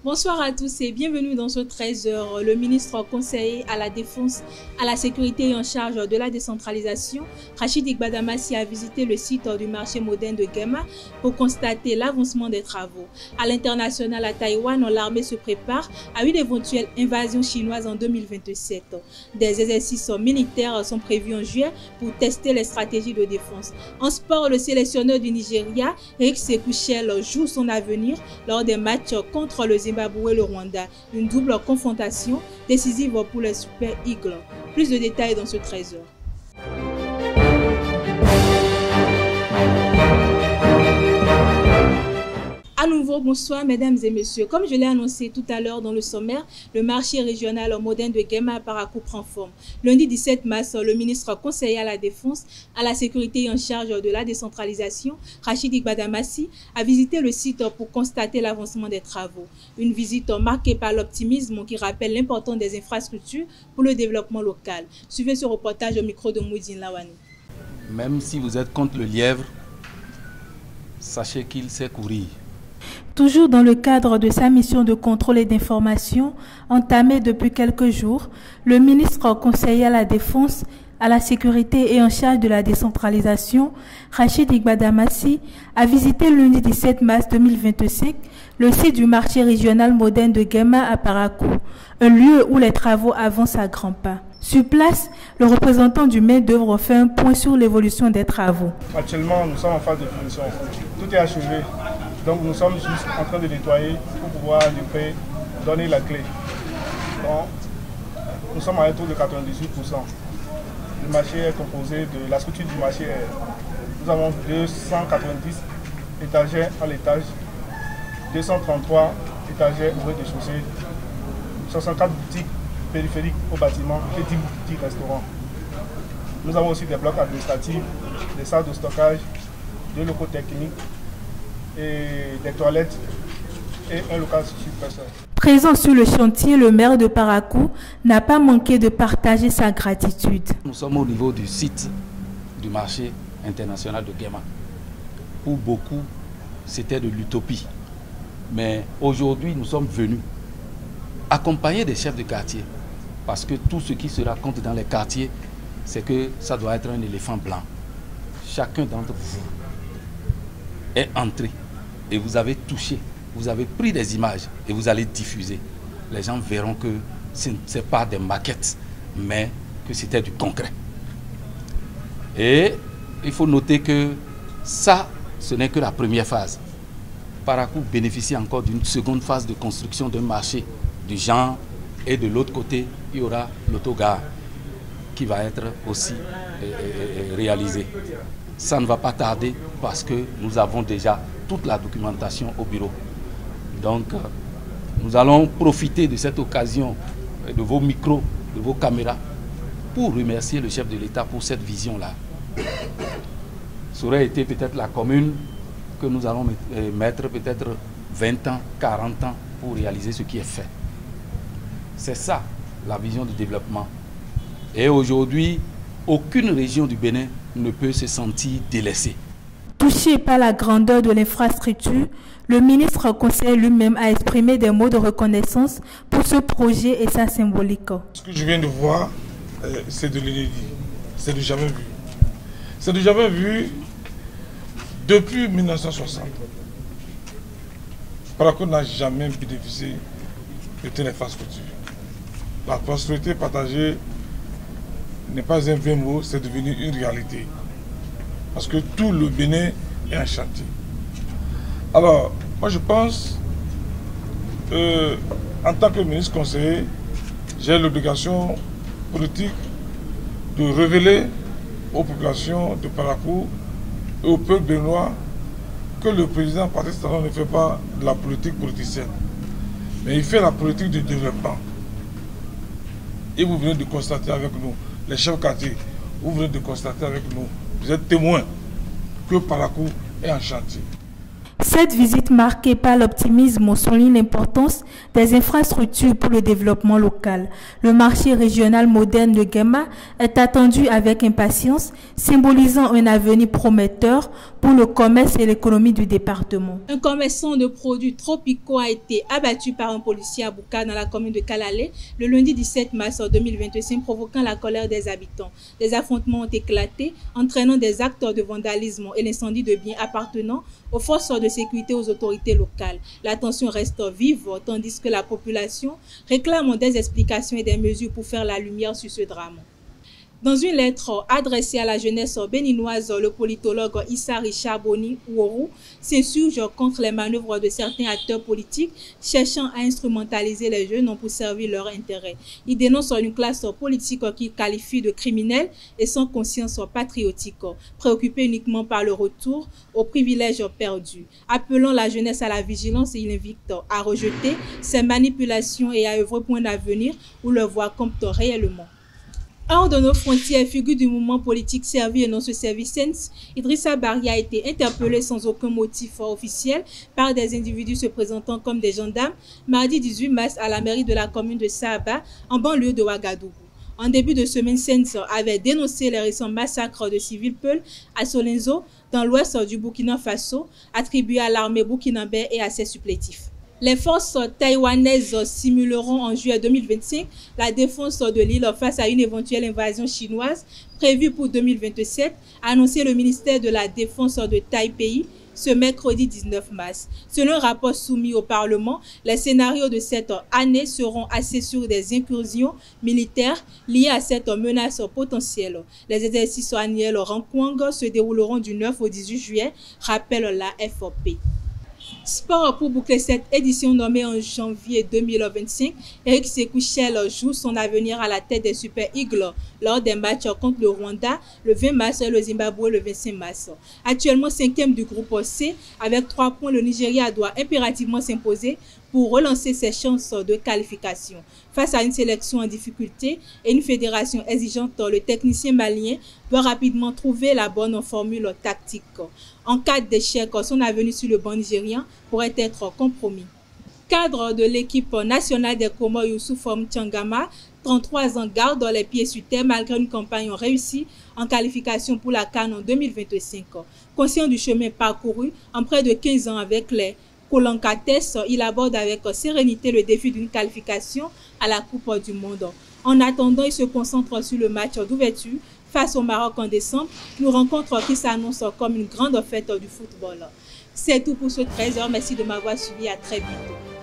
Bonsoir à tous et bienvenue dans ce 13h. Le ministre conseiller à la Défense, à la Sécurité et en charge de la décentralisation, Rachid Igbadamassi, a visité le site du marché moderne de Gema pour constater l'avancement des travaux. À l'international, à Taïwan, l'armée se prépare à une éventuelle invasion chinoise en 2027. Des exercices militaires sont prévus en juillet pour tester les stratégies de défense. En sport, le sélectionneur du Nigeria, Eric Sekouchel, joue son avenir lors des matchs contre le Zimbabwe et le Rwanda. Une double confrontation décisive pour les Super Eagles. Plus de détails dans ce 13h. À nouveau, bonsoir mesdames et messieurs. Comme je l'ai annoncé tout à l'heure dans le sommaire, le marché régional moderne de Gema à Parakou prend forme. Lundi 17 mars, le ministre conseiller à la Défense, à la Sécurité et en charge de la décentralisation, Rachid Igbadamassi, a visité le site pour constater l'avancement des travaux. Une visite marquée par l'optimisme qui rappelle l'importance des infrastructures pour le développement local. Suivez ce reportage au micro de Moudine Lawani. Même si vous êtes contre le lièvre, sachez qu'il sait courir. Toujours dans le cadre de sa mission de contrôle et d'information entamée depuis quelques jours, le ministre conseiller à la Défense, à la Sécurité et en charge de la décentralisation, Rachid Igbadamassi, a visité le lundi 17 mars 2025 le site du marché régional moderne de Gema à Parakou, un lieu où les travaux avancent à grands pas. Sur place, le représentant du maître d'œuvre fait un point sur l'évolution des travaux. Actuellement, nous sommes en phase de finition. Tout est achevé. Donc nous sommes juste en train de nettoyer pour pouvoir livrer, donner la clé. Donc, nous sommes à un taux de 98%. Le marché est composé de la structure du marché. Nous avons 290 étagères à l'étage, 233 étagères au rez-de-chaussée, 64 boutiques périphériques au bâtiment et 10 boutiques restaurants. Nous avons aussi des blocs administratifs, des salles de stockage, des locaux techniques, et des toilettes et un local suppresseur. Présent sur le chantier, le maire de Parakou n'a pas manqué de partager sa gratitude. Nous sommes au niveau du site du marché international de Gema. Pour beaucoup, c'était de l'utopie. Mais aujourd'hui, nous sommes venus accompagner des chefs de quartier. Parce que tout ce qui se raconte dans les quartiers, c'est que ça doit être un éléphant blanc. Chacun d'entre vous est entré. Et vous avez touché, vous avez pris des images et vous allez diffuser. Les gens verront que ce n'est pas des maquettes, mais que c'était du concret. Et il faut noter que ça, ce n'est que la première phase. Parakou bénéficie encore d'une seconde phase de construction d'un marché du genre. Et de l'autre côté, il y aura l'autogare qui va être aussi réalisé. Ça ne va pas tarder parce que nous avons déjà toute la documentation au bureau. Donc, nous allons profiter de cette occasion, de vos micros, de vos caméras, pour remercier le chef de l'État pour cette vision-là. Ça aurait été peut-être la commune que nous allons mettre peut-être 20 ans, 40 ans pour réaliser ce qui est fait. C'est ça, la vision du développement. Et aujourd'hui, aucune région du Bénin ne peut se sentir délaissée. Touché par la grandeur de l'infrastructure, le ministre conseiller lui-même a exprimé des mots de reconnaissance pour ce projet et sa symbolique. Ce que je viens de voir, c'est de l'inédit. C'est du jamais vu. C'est du jamais vu depuis 1960. Parakou n'a jamais bénéficié de telle infrastructure. La prospérité partagée n'est pas un vain mot, c'est devenu une réalité. Parce que tout le Bénin est un chantier. Alors, moi je pense, en tant que ministre conseiller, j'ai l'obligation politique de révéler aux populations de Parakou et au peuple béninois que le président Patrice Talon ne fait pas de la politique politicienne, mais il fait la politique de développement. Et vous venez de constater avec nous, les chefs quartiers, vous venez de constater avec nous, vous êtes témoins que Parakou est en chantier. Cette visite marquée par l'optimisme souligne l'importance des infrastructures pour le développement local. Le marché régional moderne de Guéma est attendu avec impatience, symbolisant un avenir prometteur pour le commerce et l'économie du département. Un commerçant de produits tropicaux a été abattu par un policier à Bouka dans la commune de Kalalé le lundi 17 mars 2025, provoquant la colère des habitants. Des affrontements ont éclaté, entraînant des actes de vandalisme et l'incendie de biens appartenant aux forces de sécurité aux autorités locales. La tension reste vive, tandis que la population réclame des explications et des mesures pour faire la lumière sur ce drame. Dans une lettre adressée à la jeunesse béninoise, le politologue Issa Richard Boni Ouorou s'insurge contre les manœuvres de certains acteurs politiques cherchant à instrumentaliser les jeunes pour servir leurs intérêts. Il dénonce une classe politique qu'il qualifie de criminelle et sans conscience patriotique, préoccupée uniquement par le retour aux privilèges perdus. Appelant la jeunesse à la vigilance, il invite à rejeter ces manipulations et à œuvrer pour un avenir où leur voix compte réellement. Hors de nos frontières, figure du mouvement politique servi et non ce service Sens, Idrissa Barry a été interpellé sans aucun motif officiel par des individus se présentant comme des gendarmes mardi 18 mars à la mairie de la commune de Sahaba, en banlieue de Ouagadougou. En début de semaine, Sens avait dénoncé les récents massacres de civils Peul à Solenzo, dans l'ouest du Burkina Faso, attribués à l'armée burkinabé et à ses supplétifs. Les forces taïwanaises simuleront en juillet 2025 la défense de l'île face à une éventuelle invasion chinoise prévue pour 2027, a annoncé le ministère de la Défense de Taipei ce mercredi 19 mars. Selon un rapport soumis au Parlement, les scénarios de cette année seront axés sur des incursions militaires liées à cette menace potentielle. Les exercices annuels Rankwang se dérouleront du 9 au 18 juillet, rappelle la FOP. Sport pour boucler cette édition nommée en janvier 2025. Eric Sekouchel joue son avenir à la tête des Super Eagles lors des matchs contre le Rwanda le 20 mars et le Zimbabwe le 25 mars. Actuellement 5e du groupe C, avec 3 points, le Nigeria doit impérativement s'imposer pour relancer ses chances de qualification. Face à une sélection en difficulté et une fédération exigeante, le technicien malien doit rapidement trouver la bonne formule tactique. En cas d'échec, son avenir sur le banc nigérien pourrait être compromis. Cadre de l'équipe nationale des Comores, Youssouf Mtchangama, 33 ans, garde les pieds sur terre malgré une campagne réussie en qualification pour la CAN en 2025. Conscient du chemin parcouru en près de 15 ans avec les Kolankates, il aborde avec sérénité le défi d'une qualification à la Coupe du Monde. En attendant, il se concentre sur le match d'ouverture face au Maroc en décembre, une rencontre qui s'annonce comme une grande fête du football. C'est tout pour ce 13h. Merci de m'avoir suivi. À très bientôt.